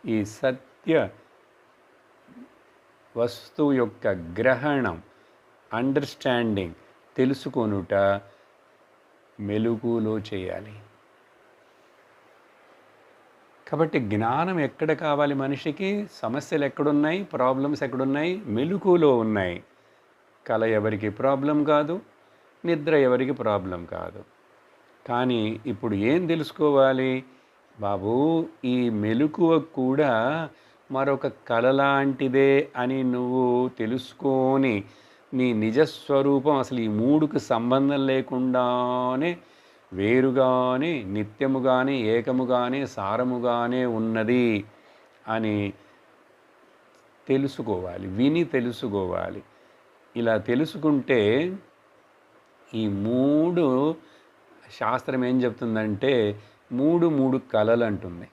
ఈ సత్య వస్తువు యొక్క గ్రహణం, అండర్స్టాండింగ్, తెలుసుకొనుట మెలకువలో చేయాలి. కాబట్టి జ్ఞానం ఎక్కడ కావాలి మనిషికి? సమస్యలు ఎక్కడున్నాయి, ప్రాబ్లమ్స్ ఎక్కడున్నాయి? మెలకువలో ఉన్నాయి. కల ఎవరికి ప్రాబ్లం కాదు, నిద్ర ఎవరికి ప్రాబ్లం కాదు. కానీ ఇప్పుడు ఏం తెలుసుకోవాలి? బాబు, ఈ మెలకువ కూడా మరొక కల లాంటిదే అని నువ్వు తెలుసుకొని నీ నిజస్వరూపం అసలు ఈ మూడుకు సంబంధం లేకుండానే, వేరుగానే, నిత్యముగానే, ఏకముగానే, సారముగానే ఉన్నది అని తెలుసుకోవాలి, విని తెలుసుకోవాలి. ఇలా తెలుసుకుంటే ఈ మూడు, శాస్త్రం ఏం చెప్తుందంటే మూడు కళలు అంటుంది.